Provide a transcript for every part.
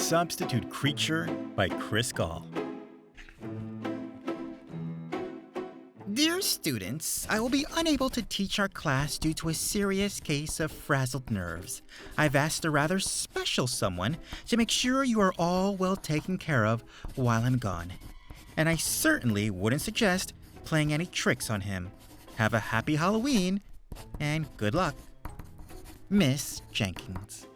Substitute Creature by Chris Gall. Dear students, I will be unable to teach our class due to a serious case of frazzled nerves. I've asked a rather special someone to make sure you are all well taken care of while I'm gone. And I certainly wouldn't suggest playing any tricks on him. Have a happy Halloween, and good luck. Miss Jenkins.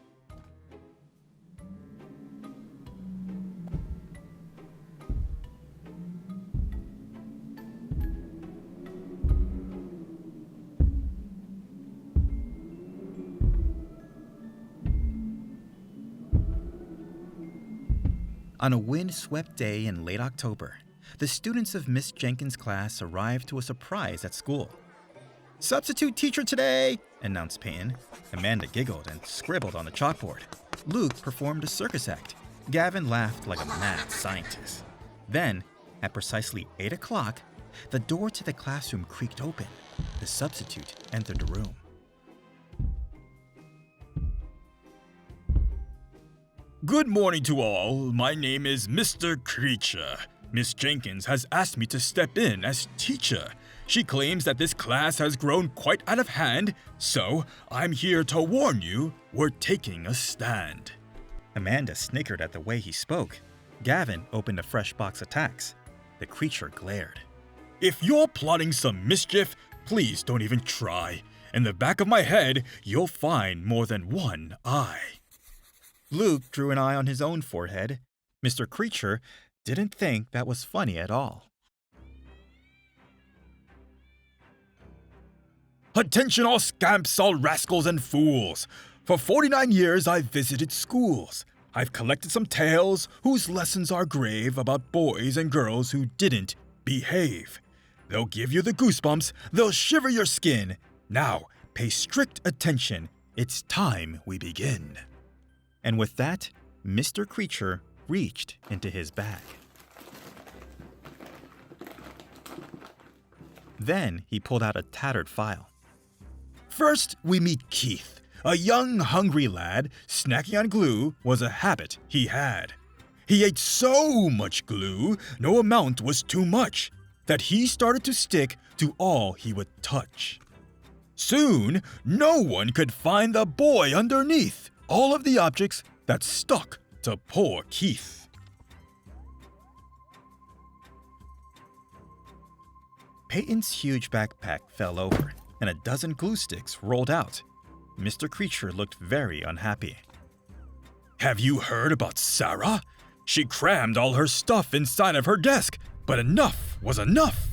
On a wind-swept day in late October, the students of Miss Jenkins' class arrived to a surprise at school. "Substitute teacher today," announced Peyton. Amanda giggled and scribbled on the chalkboard. Luke performed a circus act. Gavin laughed like a mad scientist. Then, at precisely 8 o'clock, the door to the classroom creaked open. The substitute entered the room. Good morning to all. My name is Mr. Creature. Miss Jenkins has asked me to step in as teacher. She claims that this class has grown quite out of hand, so I'm here to warn you, we're taking a stand. Amanda snickered at the way he spoke. Gavin opened a fresh box of tacks. The creature glared. If you're plotting some mischief, please don't even try. In the back of my head, you'll find more than one eye. Luke drew an eye on his own forehead. Mr. Creature didn't think that was funny at all. Attention all scamps, all rascals and fools. For 49 years I've visited schools. I've collected some tales whose lessons are grave about boys and girls who didn't behave. They'll give you the goosebumps, they'll shiver your skin. Now, pay strict attention. It's time we begin. And with that, Mr. Creature reached into his bag. Then he pulled out a tattered file. First, we meet Keith. A young, hungry lad, snacking on glue was a habit he had. He ate so much glue, no amount was too much, that he started to stick to all he would touch. Soon, no one could find the boy underneath all of the objects that stuck to poor Keith. Peyton's huge backpack fell over, and a dozen glue sticks rolled out. Mr. Creature looked very unhappy. Have you heard about Sarah? She crammed all her stuff inside of her desk, but enough was enough.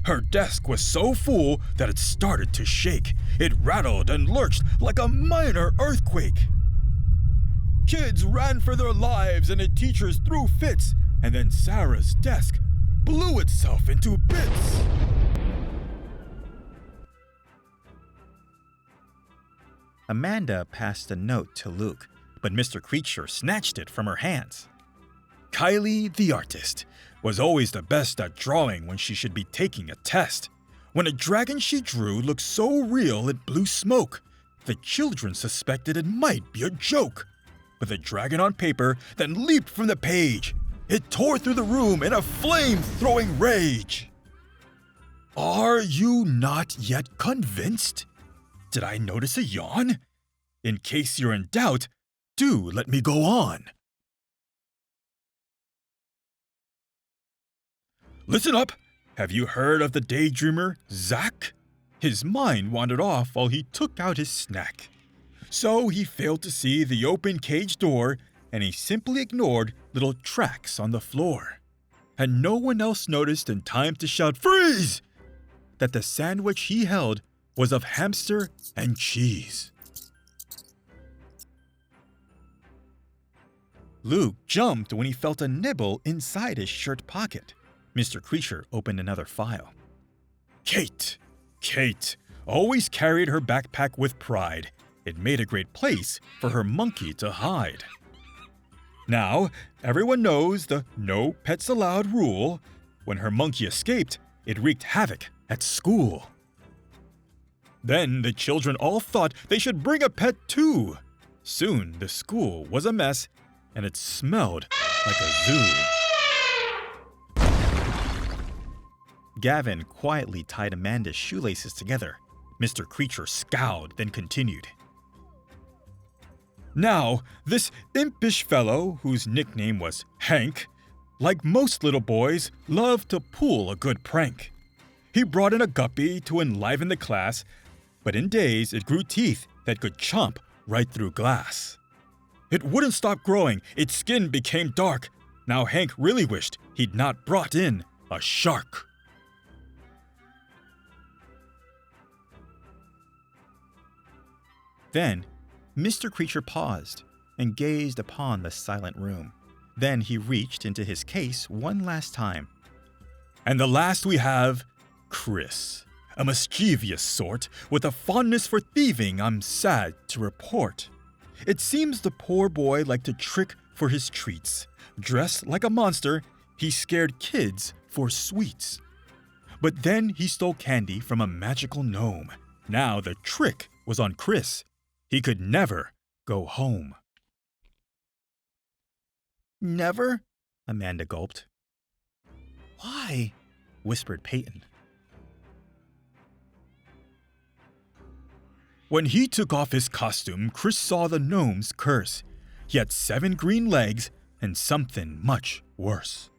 Her desk was so full that it started to shake. It rattled and lurched like a minor earthquake. Kids ran for their lives and the teachers threw fits, and then Sarah's desk blew itself into bits. Amanda passed a note to Luke, but Mr. Creature snatched it from her hands. Kylie, the artist, was always the best at drawing when she should be taking a test. When a dragon she drew looked so real it blew smoke, the children suspected it might be a joke. But the dragon on paper then leaped from the page. It tore through the room in a flame-throwing rage. Are you not yet convinced? Did I notice a yawn? In case you're in doubt, do let me go on. Listen up. Have you heard of the daydreamer, Zach? His mind wandered off while he took out his snack. So he failed to see the open cage door, and he simply ignored little tracks on the floor. And no one else noticed in time to shout, "Freeze!" that the sandwich he held was of hamster and cheese. Luke jumped when he felt a nibble inside his shirt pocket. Mr. Creature opened another file. Kate always carried her backpack with pride. It made a great place for her monkey to hide. Now, everyone knows the no pets allowed rule. When her monkey escaped, it wreaked havoc at school. Then the children all thought they should bring a pet too. Soon the school was a mess, and it smelled like a zoo. Gavin quietly tied Amanda's shoelaces together. Mr. Creature scowled, then continued. Now, this impish fellow, whose nickname was Hank, like most little boys, loved to pull a good prank. He brought in a guppy to enliven the class, but in days it grew teeth that could chomp right through glass. It wouldn't stop growing, its skin became dark. Now Hank really wished he'd not brought in a shark. Then, Mr. Creature paused and gazed upon the silent room. Then he reached into his case one last time. And the last we have, Chris, a mischievous sort with a fondness for thieving, I'm sad to report. It seems the poor boy liked to trick for his treats. Dressed like a monster, he scared kids for sweets. But then he stole candy from a magical gnome. Now the trick was on Chris. He could never go home. Never? Amanda gulped. Why? Whispered Peyton. When he took off his costume, Chris saw the gnome's curse. He had 7 green legs and something much worse.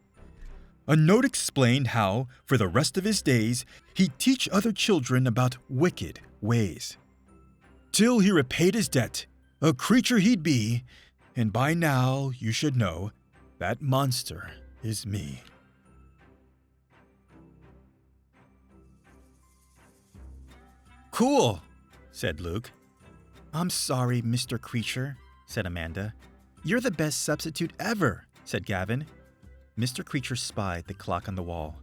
A note explained how, for the rest of his days, he'd teach other children about wicked ways. Till he repaid his debt, a creature he'd be, and by now you should know that monster is me. Cool, said Luke. I'm sorry, Mr. Creature, said Amanda. You're the best substitute ever, said Gavin. Mr. Creature spied the clock on the wall.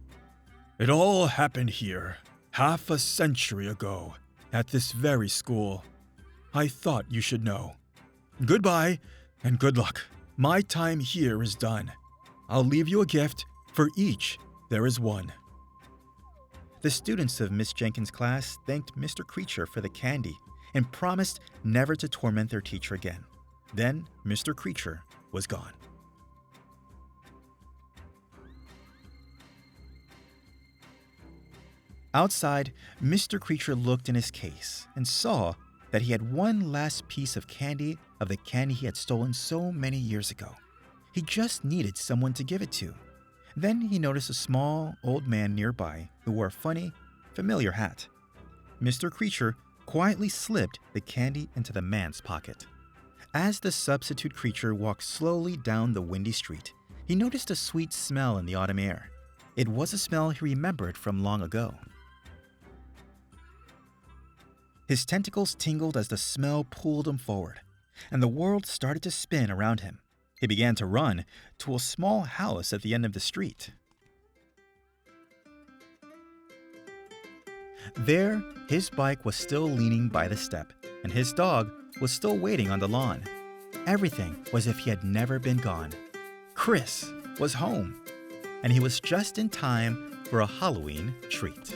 It all happened here, half a century ago, at this very school. I thought you should know. Goodbye, and good luck. My time here is done. I'll leave you a gift. For each, there is one. The students of Miss Jenkins' class thanked Mr. Creature for the candy and promised never to torment their teacher again. Then Mr. Creature was gone. Outside, Mr. Creature looked in his case and saw that he had one last piece of the candy he had stolen so many years ago. He just needed someone to give it to. Then he noticed a small, old man nearby who wore a funny, familiar hat. Mr. Creature quietly slipped the candy into the man's pocket. As the substitute creature walked slowly down the windy street, he noticed a sweet smell in the autumn air. It was a smell he remembered from long ago. His tentacles tingled as the smell pulled him forward, and the world started to spin around him. He began to run to a small house at the end of the street. There, his bike was still leaning by the step, and his dog was still waiting on the lawn. Everything was as if he had never been gone. Chris was home, and he was just in time for a Halloween treat.